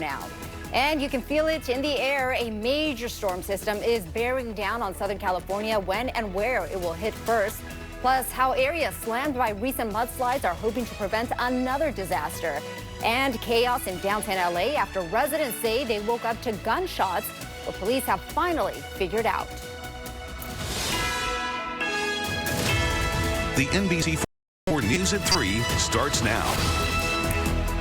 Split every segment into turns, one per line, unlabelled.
now. And you can feel it in the air. A major storm system is bearing down on Southern California. When and where it will hit first. Plus, how areas slammed by recent mudslides are hoping to prevent another disaster. And chaos in downtown LA after residents say they woke up to gunshots, but police have finally figured out.
The NBC4 News at 3 starts now.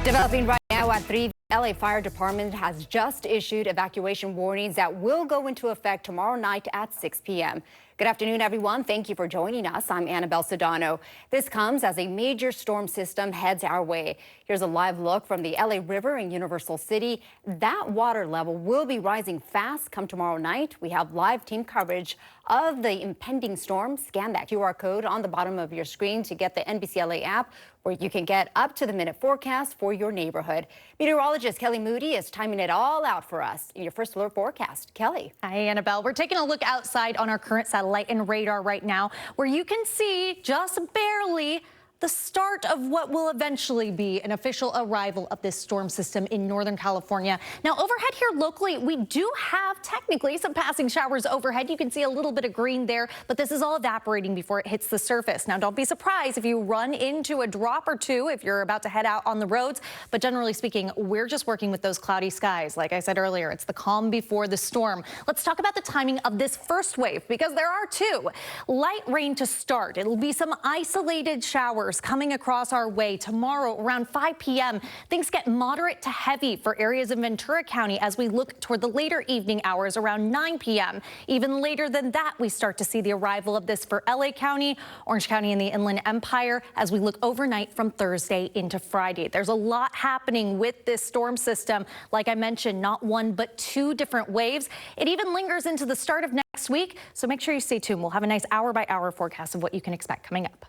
Developing right now at 3, LA Fire Department has just issued evacuation warnings that will go into effect tomorrow night at 6 p.m. Good afternoon, everyone. Thank you for joining us. I'm Annabelle Sedano. This comes as a major storm system heads our way. Here's a live look from the LA River in Universal City. That water level will be rising fast come tomorrow night. We have live team coverage of the impending storm. Scan that QR code on the bottom of your screen to get the NBC LA app, where you can get up-to-the-minute forecast for your neighborhood. Meteorologist Kelly Moody is timing it all out for us in your first alert forecast. Kelly.
Hi, Annabelle. We're taking a look outside on our current satellite and radar right now, where you can see just barely the start of what will eventually be an official arrival of this storm system in Northern California. Now, overhead here locally, we do have technically some passing showers overhead. You can see a little bit of green there, but this is all evaporating before it hits the surface. Now, don't be surprised if you run into a drop or two if you're about to head out on the roads. But generally speaking, we're just working with those cloudy skies. Like I said earlier, it's the calm before the storm. Let's talk about the timing of this first wave, because there are two. Light rain to start. It'll be some isolated showers coming across our way tomorrow around 5 p.m. Things get moderate to heavy for areas in Ventura County as we look toward the later evening hours around 9 p.m. Even later than that, we start to see the arrival of this for LA County, Orange County, and the Inland Empire as we look overnight from Thursday into Friday. There's a lot happening with this storm system. Like I mentioned, not one but two different waves. It even lingers into the start of next week, so make sure you stay tuned. We'll have a nice hour-by-hour forecast of what you can expect coming up.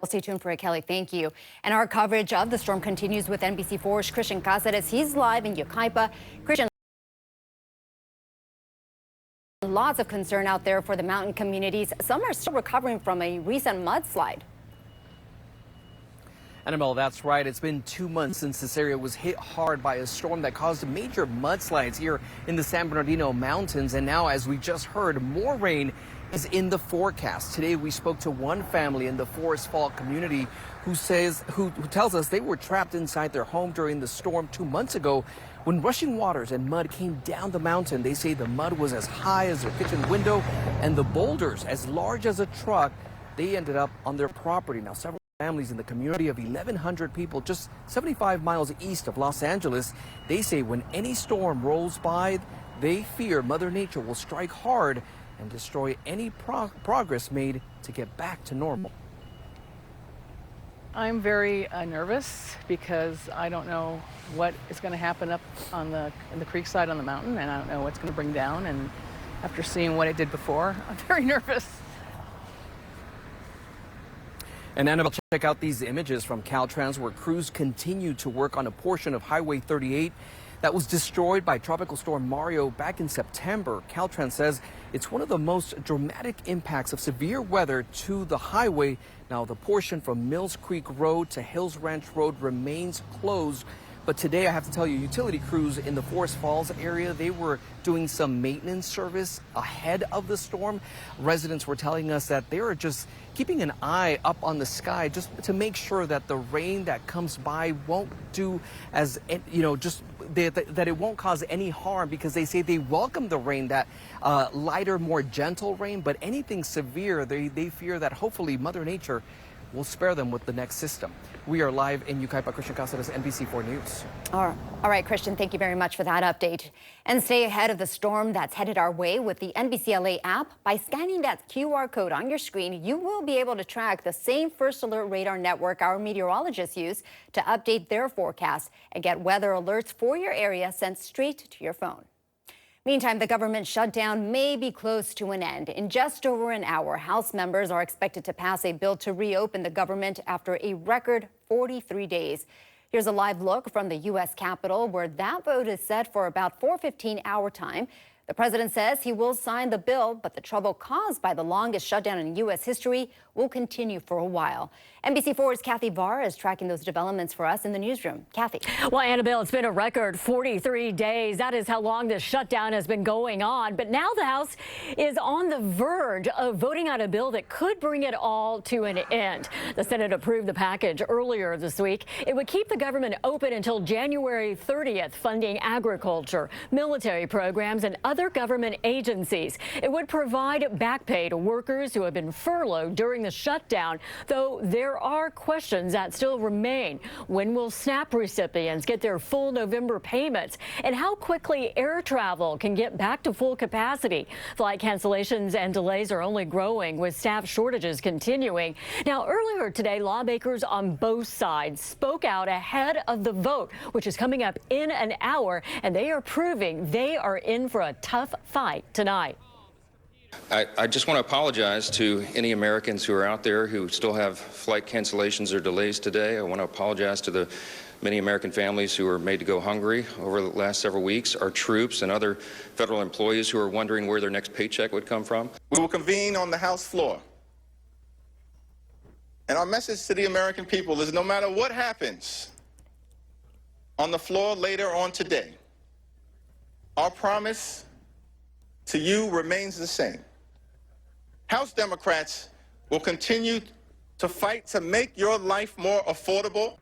We'll stay tuned for it, Kelly. Thank you. And our coverage of the storm continues with NBC4's Christian Cáceres. He's live in Yucaipa. Christian, lots of concern out there for the mountain communities. Some are still recovering from a recent mudslide.
Annabelle, that's right. It's been 2 months since this area was hit hard by a storm that caused major mudslides here in the San Bernardino Mountains. And now, as we just heard, more rain is in the forecast. Today, we spoke to one family in the Forest Fall community who tells us they were trapped inside their home during the storm 2 months ago when rushing waters and mud came down the mountain. They say the mud was as high as their kitchen window and the boulders as large as a truck. They ended up on their property. Now, several families in the community of 1,100 people just 75 miles east of Los Angeles, they say when any storm rolls by, they fear Mother Nature will strike hard and destroy any progress made to get back to normal.
I'm very nervous because I don't know what is going to happen up on in the creek side on the mountain, and I don't know what's going to bring down. And after seeing what it did before, I'm very nervous.
And Annabelle, check out these images from Caltrans where crews continue to work on a portion of Highway 38 that was destroyed by Tropical Storm Mario back in September. Caltrans says it's one of the most dramatic impacts of severe weather to the highway. Now, the portion from Mills Creek Road to Hills Ranch Road remains closed. But today, I have to tell you, utility crews in the Forest Falls area, they were doing some maintenance service ahead of the storm. Residents were telling us that they are just keeping an eye up on the sky just to make sure that the rain that comes by won't do as, that it won't cause any harm, because they say they welcome the rain, that lighter, more gentle rain, but anything severe, they fear that hopefully Mother Nature will spare them with the next system. We are live in Yucaipa. Christian Cáceres, NBC4 News.
All right, Christian, thank you very much for that update. And stay ahead of the storm that's headed our way with the NBC LA app. By scanning that QR code on your screen, you will be able to track the same First Alert radar network our meteorologists use to update their forecast and get weather alerts for your area sent straight to your phone. Meantime, the government shutdown may be close to an end. In just over an hour, House members are expected to pass a bill to reopen the government after a record 43 days. Here's a live look from the U.S. Capitol, where that vote is set for about 4:15 our time. The president says he will sign the bill, but the trouble caused by the longest shutdown in U.S. history will continue for a while. NBC4's Kathy Vara is tracking those developments for us in the newsroom. Kathy.
Well, Annabelle, it's been a record 43 days. That is how long this shutdown has been going on. But now the House is on the verge of voting on a bill that could bring it all to an end. The Senate approved the package earlier this week. It would keep the government open until January 30th, funding agriculture, military programs, and other government agencies. It would provide back pay to workers who have been furloughed during the shutdown, though there are questions that still remain. When will SNAP recipients get their full November payments? And how quickly air travel can get back to full capacity? Flight cancellations and delays are only growing, with staff shortages continuing. Now, earlier today, lawmakers on both sides spoke out ahead of the vote, which is coming up in an hour, and they are proving they are in for a tough fight tonight.
I just want to apologize to any Americans who are out there who still have flight cancellations or delays today. I want to apologize to the many American families who were made to go hungry over the last several weeks, our troops and other federal employees who are wondering where their next paycheck would come from.
We will convene on the House floor. And our message to the American people is no matter what happens on the floor later on today, our promise to you remains the same. House Democrats will continue to fight to make your life more affordable.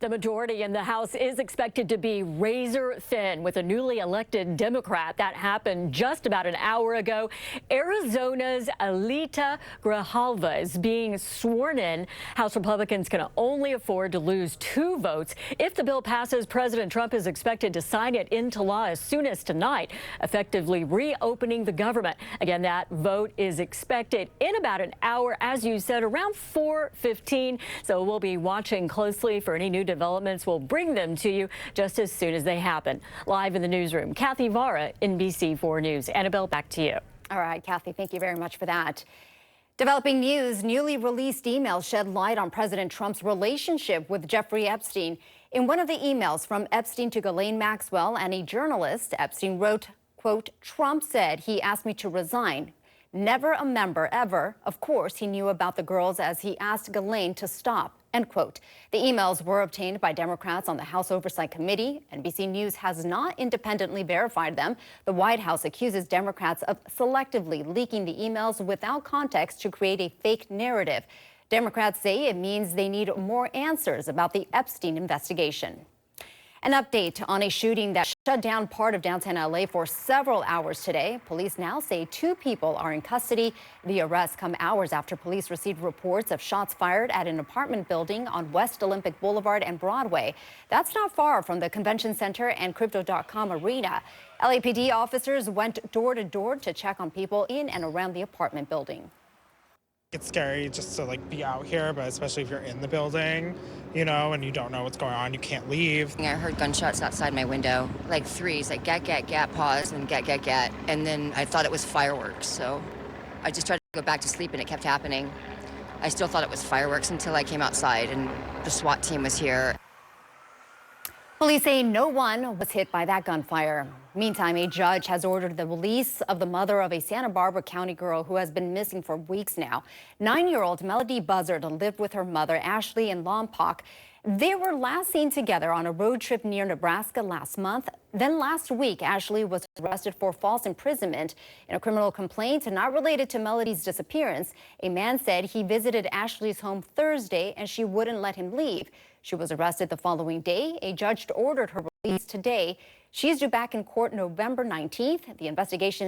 The majority in the House is expected to be razor thin with a newly elected Democrat. That happened just about an hour ago. Arizona's Alita Grijalva is being sworn in. House Republicans can only afford to lose 2 votes. If the bill passes, President Trump is expected to sign it into law as soon as tonight, effectively reopening the government. Again, that vote is expected in about an hour, as you said, around 4:15. So we'll be watching closely for any new developments. We'll bring them to you just as soon as they happen. Live in the newsroom, Kathy Vara, NBC4 News. Annabelle, back to you.
All right, Kathy, thank you very much for that. Developing news, newly released emails shed light on President Trump's relationship with Jeffrey Epstein. In one of the emails from Epstein to Ghislaine Maxwell and a journalist, Epstein wrote, quote, "Trump said he asked me to resign. Never a member, ever. Of course, he knew about the girls as he asked Ghislaine to stop," end quote. The emails were obtained by Democrats on the House Oversight Committee. NBC News has not independently verified them. The White House accuses Democrats of selectively leaking the emails without context to create a fake narrative. Democrats say it means they need more answers about the Epstein investigation. An update on a shooting that shut down part of downtown LA for several hours today. Police now say 2 people are in custody. The arrests come hours after police received reports of shots fired at an apartment building on West Olympic Boulevard and Broadway. That's not far from the Convention Center and Crypto.com arena. LAPD officers went door to door to check on people in and around the apartment building.
It's scary just to be out here, but especially if you're in the building, and you don't know what's going on, you can't leave.
I heard gunshots outside my window, like 3s, like gat, gat, gat, pause, and gat, gat, gat. And then I thought it was fireworks, so I just tried to go back to sleep and it kept happening. I still thought it was fireworks until I came outside and the SWAT team was here.
Police say no one was hit by that gunfire. Meantime, a judge has ordered the release of the mother of a Santa Barbara County girl who has been missing for weeks now. 9-year-old Melody Buzzard lived with her mother, Ashley, in Lompoc. They were last seen together on a road trip near Nebraska last month. Then last week, Ashley was arrested for false imprisonment in a criminal complaint not related to Melody's disappearance. A man said he visited Ashley's home Thursday and she wouldn't let him leave. She was arrested the following day. A judge ordered her release today. She's due back in court November 19th. The investigation